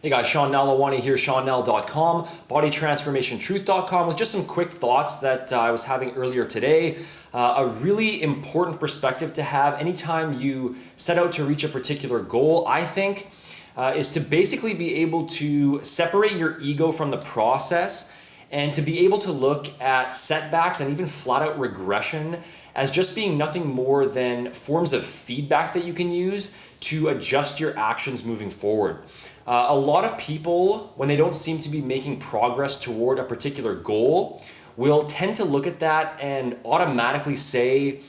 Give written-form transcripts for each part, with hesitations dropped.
Hey guys, Nalewanyj here, SeanNal.com, bodytransformationtruth.com, with just some quick thoughts that I was having earlier today. A really important perspective to have anytime you set out to reach a particular goal, I think, is to basically be able to separate your ego from the process and to be able to look at setbacks and even flat out regression as just being nothing more than forms of feedback that you can use to adjust your actions moving forward. A lot of people, when they don't seem to be making progress toward a particular goal, will tend to look at that and automatically say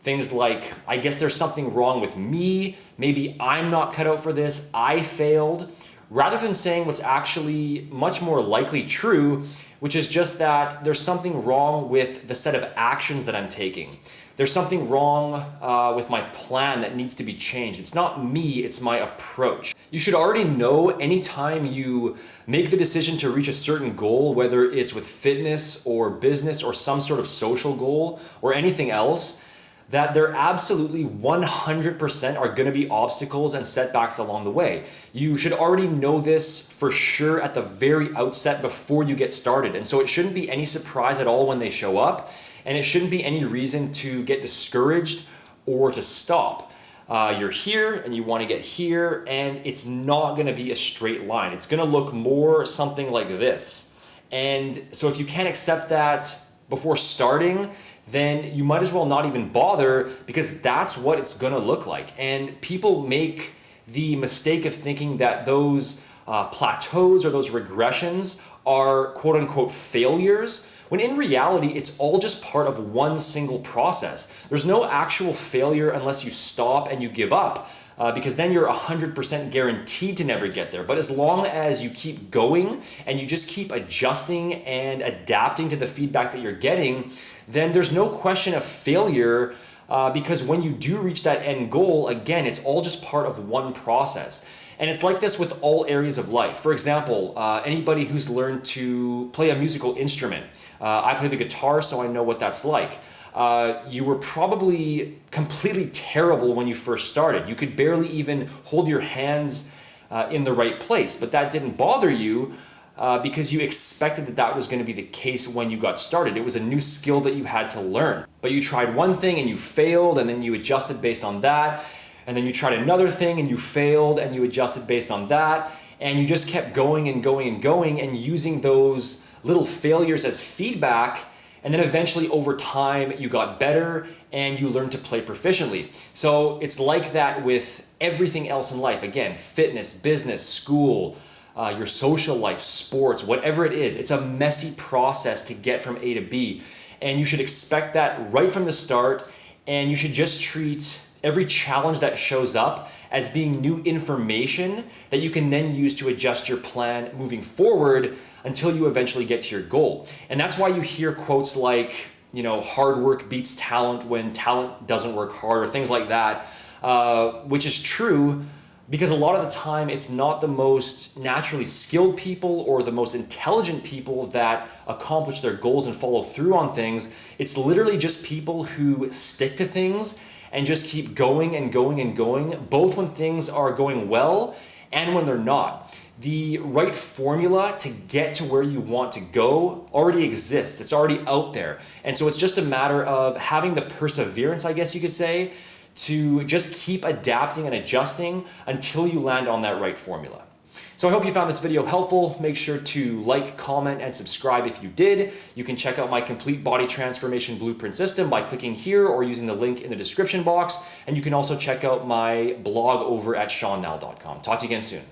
things like, I guess there's something wrong with me, maybe I'm not cut out for this, I failed, rather than saying what's actually much more likely true, which is just that there's something wrong with the set of actions that I'm taking. There's something wrong with my plan that needs to be changed. It's not me, it's my approach. You should already know anytime you make the decision to reach a certain goal, whether it's with fitness or business or some sort of social goal or anything else, that there absolutely 100% are gonna be obstacles and setbacks along the way. You should already know this for sure at the very outset before you get started. And so it shouldn't be any surprise at all when they show up, and it shouldn't be any reason to get discouraged or to stop. You're here and you wanna get here, and it's not gonna be a straight line. It's gonna look more something like this. And so if you can't accept that before starting, then you might as well not even bother, because that's what it's gonna look like. And people make the mistake of thinking that those plateaus or those regressions are quote unquote failures, when in reality, it's all just part of one single process. There's no actual failure unless you stop and you give up, because then you're 100% guaranteed to never get there. But as long as you keep going and you just keep adjusting and adapting to the feedback that you're getting, then there's no question of failure, because when you do reach that end goal, again, it's all just part of one process. And it's like this with all areas of life. For example, anybody who's learned to play a musical instrument. I play the guitar, so I know what that's like. You were probably completely terrible when you first started. You could barely even hold your hands in the right place, but that didn't bother you because you expected that that was going to be the case when you got started. It was a new skill that you had to learn. But you tried one thing and you failed, and then you adjusted based on that. And then you tried another thing and you failed, and you adjusted based on that. And you just kept going and going and going and using those little failures as feedback. And then eventually over time, you got better and you learned to play proficiently. So it's like that with everything else in life. Again, fitness, business, school, your social life, sports, whatever it is. It's a messy process to get from A to B. And you should expect that right from the start. And you should just treat every challenge that shows up as being new information that you can then use to adjust your plan moving forward until you eventually get to your goal. And that's why you hear quotes like, hard work beats talent when talent doesn't work hard, or things like that, which is true, because a lot of the time it's not the most naturally skilled people or the most intelligent people that accomplish their goals and follow through on things. It's literally just people who stick to things and just keep going and going and going, both when things are going well and when they're not. The right formula to get to where you want to go already exists. It's already out there. And so it's just a matter of having the perseverance, I guess you could say, to just keep adapting and adjusting until you land on that right formula. So I hope you found this video helpful. Make sure to like, comment, and subscribe if you did. You can check out my complete body transformation blueprint system by clicking here or using the link in the description box. And you can also check out my blog over at SeanNal.com. Talk to you again soon.